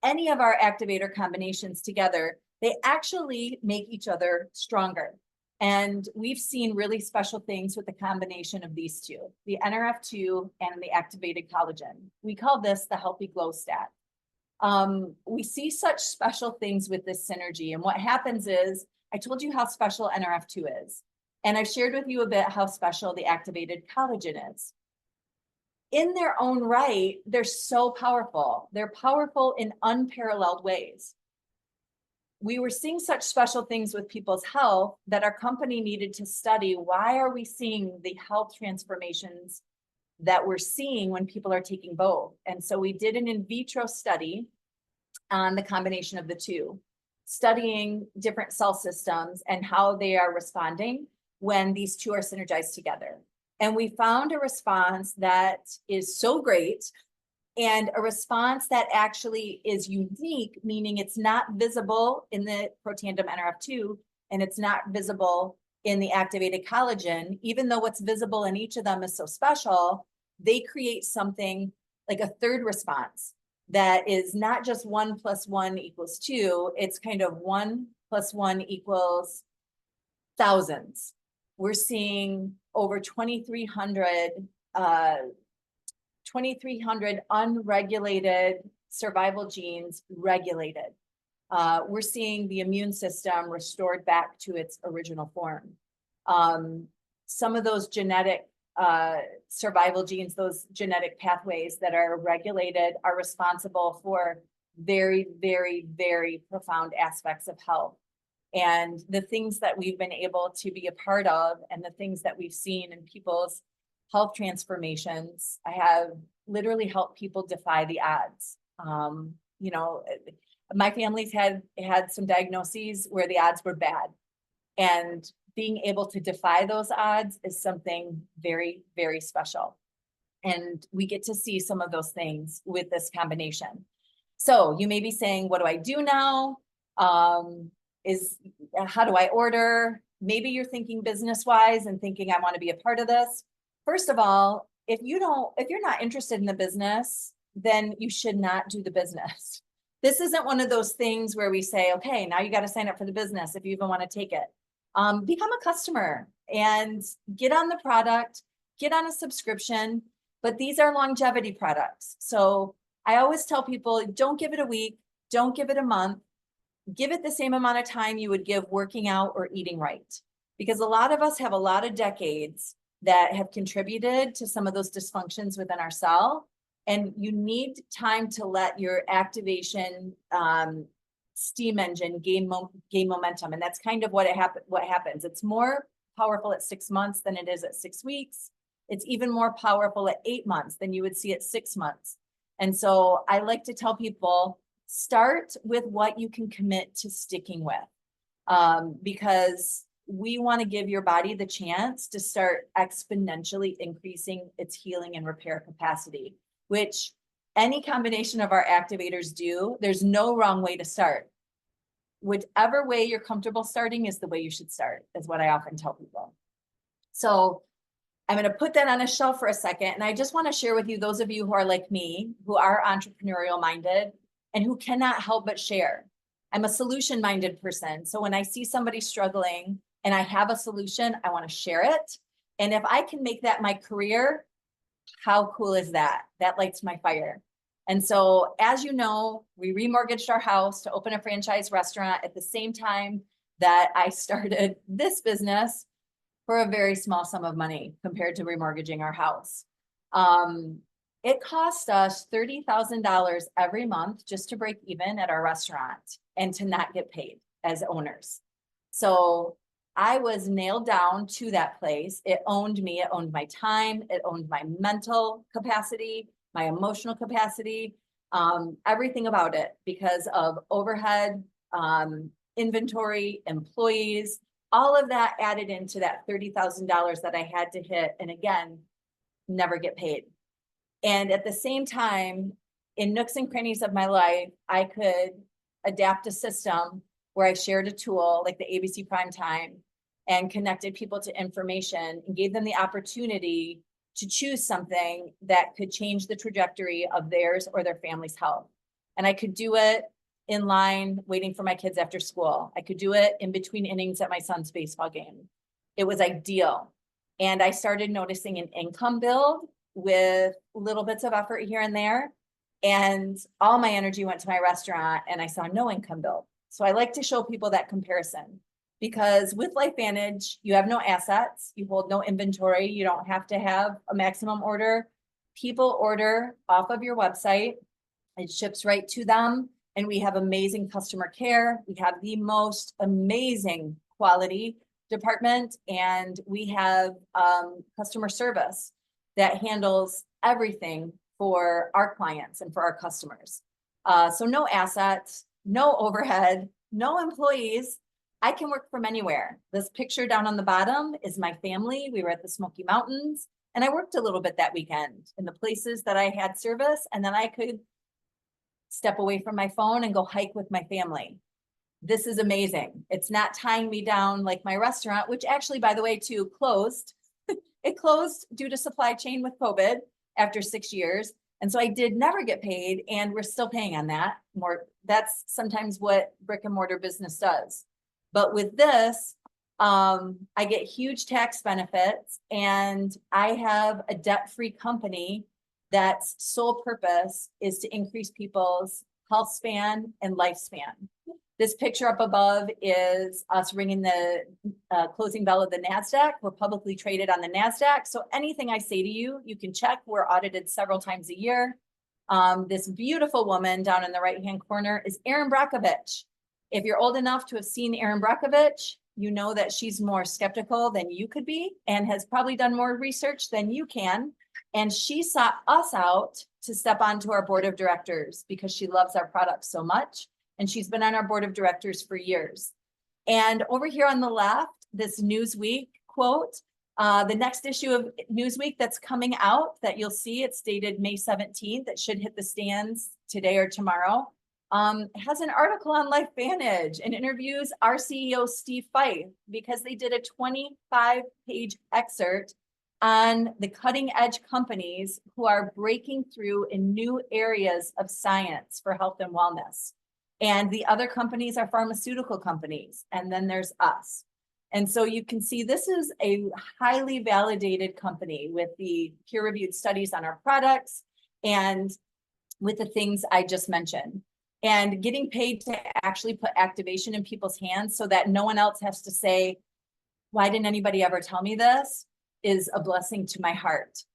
any of our activator combinations together, they actually make each other stronger. And we've seen really special things with the combination of these 2, the NRF2 and the activated collagen. We call this the healthy glow stat. We see such special things with this synergy. And what happens is, I told you how special NRF2 is. And I've shared with you a bit how special the activated collagen is. In their own right, they're so powerful. They're powerful in unparalleled ways. We were seeing such special things with people's health that our company needed to study, why are we seeing the health transformations that we're seeing when people are taking both? And so we did an in vitro study on the combination of the 2, studying different cell systems and how they are responding when these 2 are synergized together. And we found a response that is so great, and a response that actually is unique, meaning it's not visible in the Protandim NRF2, and it's not visible in the activated collagen. Even though what's visible in each of them is so special, they create something like a third response that is not just 1 + 1 = 2, it's kind of 1 + 1 = thousands. We're seeing over 2,300 unregulated survival genes regulated. We're seeing the immune system restored back to its original form. Some of those genetic survival genes, those genetic pathways that are regulated, are responsible for very, very, very profound aspects of health. And the things that we've been able to be a part of, and the things that we've seen in people's health transformations, I have literally helped people defy the odds. You know, my family's had some diagnoses where the odds were bad, and being able to defy those odds is something very, very special. And we get to see some of those things with this combination. So you may be saying, what do I do now? How do I order? Maybe you're thinking business-wise and thinking, I want to be a part of this. First of all, if you're not interested in the business, then you should not do the business. This isn't one of those things where we say, okay, now you got to sign up for the business if you even want to take it. Become a customer and get on the product, get on a subscription, but these are longevity products. So I always tell people, don't give it a week, don't give it a month, give it the same amount of time you would give working out or eating right. Because a lot of us have a lot of decades that have contributed to some of those dysfunctions within our cell. And you need time to let your activation steam engine gain momentum. And that's kind of what happens. It's more powerful at 6 months than it is at 6 weeks. It's even more powerful at 8 months than you would see at 6 months. And so I like to tell people, start with what you can commit to sticking with, because we want to give your body the chance to start exponentially increasing its healing and repair capacity, which any combination of our activators do. There's no wrong way to start. Whichever way you're comfortable starting is the way you should start, is what I often tell people. So I'm going to put that on a shelf for a second. And I just want to share with you, those of you who are like me, who are entrepreneurial minded and who cannot help but share. I'm a solution minded person. So when I see somebody struggling and I have a solution, I want to share it. And if I can make that my career, how cool is that? That lights my fire. And so, as you know, we remortgaged our house to open a franchise restaurant at the same time that I started this business for a very small sum of money compared to remortgaging our house. It cost us $30,000 every month just to break even at our restaurant and to not get paid as owners. So I was nailed down to that place. It owned me. It owned my time. It owned my mental capacity, my emotional capacity, everything about it, because of overhead, inventory, employees, all of that added into that $30,000 that I had to hit. And again, never get paid. And at the same time, in nooks and crannies of my life, I could adapt a system where I shared a tool like the ABC Prime Time and connected people to information and gave them the opportunity to choose something that could change the trajectory of theirs or their family's health. And I could do it in line waiting for my kids after school. I could do it in between innings at my son's baseball game. It was ideal. And I started noticing an income build with little bits of effort here and there. And all my energy went to my restaurant and I saw no income build. So I like to show people that comparison, because with LifeVantage, you have no assets, you hold no inventory, you don't have to have a maximum order. People order off of your website, it ships right to them, and we have amazing customer care. We have the most amazing quality department, and we have customer service that handles everything for our clients and for our customers. So no assets, no overhead, no employees. I can work from anywhere. This picture down on the bottom is my family. We were at the Smoky Mountains, and I worked a little bit that weekend in the places that I had service, and then I could step away from my phone and go hike with my family. This is amazing. It's not tying me down like my restaurant, which actually, by the way, too, closed. It closed due to supply chain with COVID after 6 years. And so I did never get paid, and we're still paying on that. That's sometimes what brick and mortar business does. But with this, I get huge tax benefits, and I have a debt-free company that's sole purpose is to increase people's health span and lifespan. This picture up above is us ringing the closing bell of the NASDAQ. We're publicly traded on the NASDAQ. So anything I say to you, you can check. We're audited several times a year. This beautiful woman down in the right-hand corner is Erin Brockovich. If you're old enough to have seen Erin Brockovich, you know that she's more skeptical than you could be and has probably done more research than you can. And she sought us out to step onto our board of directors because she loves our products so much. And she's been on our board of directors for years. And over here on the left, this Newsweek quote, the next issue of Newsweek that's coming out that you'll see, it's dated May 17th, that should hit the stands today or tomorrow, has an article on LifeVantage and interviews our CEO, Steve Fife, because they did a 25-page excerpt on the cutting edge companies who are breaking through in new areas of science for health and wellness. And the other companies are pharmaceutical companies. And then there's us. And so you can see this is a highly validated company with the peer-reviewed studies on our products and with the things I just mentioned. And getting paid to actually put activation in people's hands so that no one else has to say, why didn't anybody ever tell me this, is a blessing to my heart.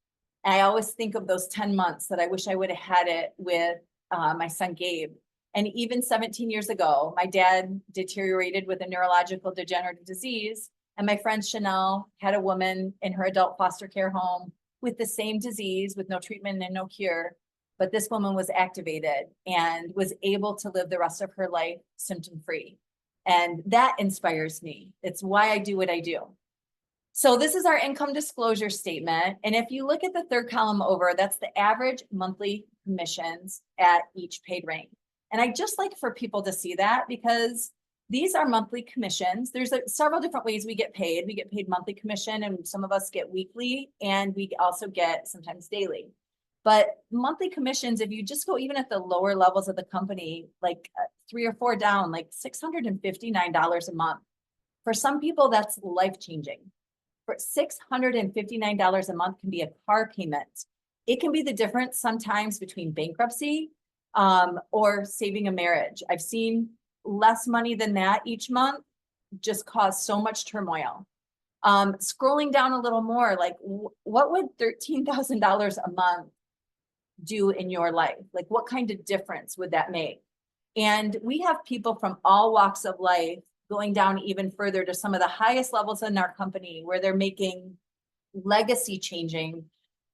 I always think of those 10 months that I wish I would have had it with my son Gabe. And even 17 years ago, my dad deteriorated with a neurological degenerative disease. And my friend Chanel had a woman in her adult foster care home with the same disease, with no treatment and no cure. But this woman was activated and was able to live the rest of her life symptom-free. And that inspires me. It's why I do what I do. So this is our income disclosure statement. And if you look at the third column over, that's the average monthly commissions at each paid rank. And I just like for people to see that, because these are monthly commissions. There's several different ways we get paid. We get paid monthly commission, and some of us get weekly, and we also get sometimes daily. But monthly commissions, if you just go even at the lower levels of the company, like 3 or 4 down, like $659 a month. For some people, that's life-changing. For $659 a month can be a car payment. It can be the difference sometimes between bankruptcy or saving a marriage. I've seen less money than that each month just cause so much turmoil. Scrolling down a little more, like what would $13,000 a month do in your life? Like what kind of difference would that make? And we have people from all walks of life going down even further to some of the highest levels in our company where they're making legacy changing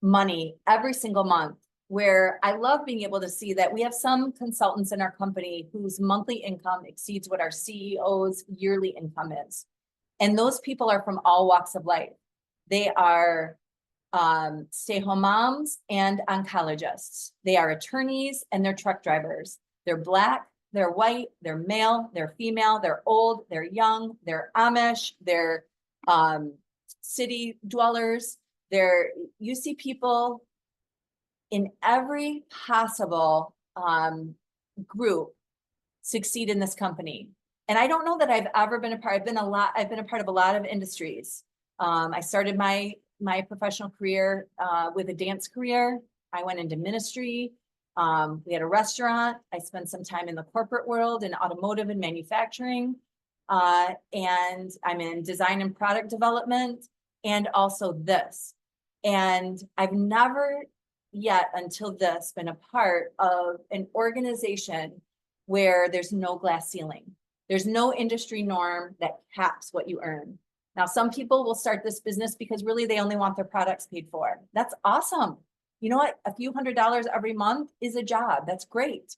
money every single month, where I love being able to see that we have some consultants in our company whose monthly income exceeds what our CEO's yearly income is. And those people are from all walks of life. They are stay-home moms and oncologists. They are attorneys and they're truck drivers. They're Black, they're white, they're male, they're female, they're old, they're young, they're Amish, they're city dwellers. You see people in every possible group succeed in this company. And I don't know that I've ever been a part, I've been a part of a lot of industries. I started my professional career with a dance career. I went into ministry. We had a restaurant. I spent some time in the corporate world in automotive and manufacturing. And I'm in design and product development, and also this. And I've never yet until this been a part of an organization where there's no glass ceiling. There's no industry norm that caps what you earn. Now, some people will start this business because really they only want their products paid for. That's awesome. You know what? A few $100s every month is a job. That's great.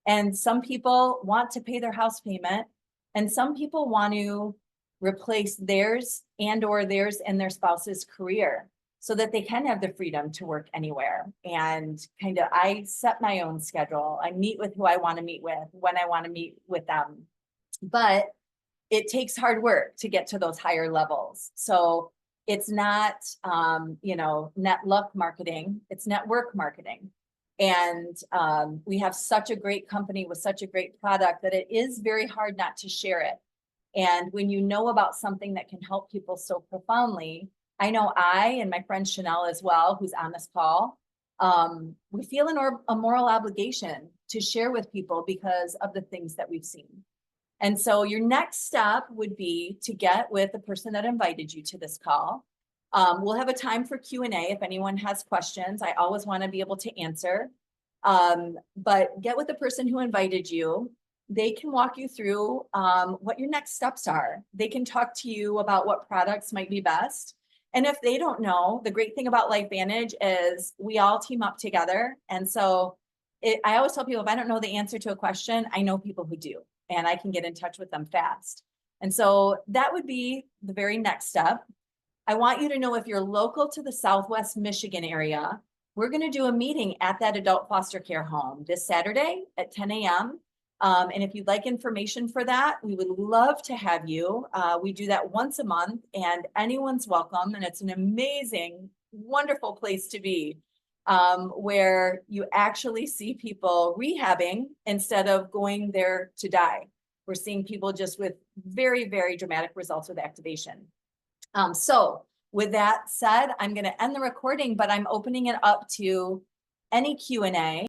And some people want to pay their house payment, and some people want to replace theirs and their spouse's career so that they can have the freedom to work anywhere. And I set my own schedule. I meet with who I want to meet with, when I want to meet with them. But it takes hard work to get to those higher levels. So it's not, net luck marketing, it's network marketing. And we have such a great company with such a great product that it is very hard not to share it. And when you know about something that can help people so profoundly, I know I and my friend Chanel as well, who's on this call, we feel a moral obligation to share with people because of the things that we've seen. And so your next step would be to get with the person that invited you to this call. We'll have a time for Q&A if anyone has questions. I always want to be able to answer. But get with the person who invited you. They can walk you through what your next steps are. They can talk to you about what products might be best. And if they don't know, the great thing about LifeVantage is we all team up together. And so I always tell people, if I don't know the answer to a question, I know people who do, and I can get in touch with them fast. And so that would be the very next step. I want you to know if you're local to the Southwest Michigan area, we're going to do a meeting at that adult foster care home this Saturday at 10 a.m. And if you'd like information for that, we would love to have you. We do that once a month, and anyone's welcome. And it's an amazing, wonderful place to be, where you actually see people rehabbing instead of going there to die. We're seeing people just with very, very dramatic results with activation. So with that said, I'm going to end the recording, but I'm opening it up to any Q&A.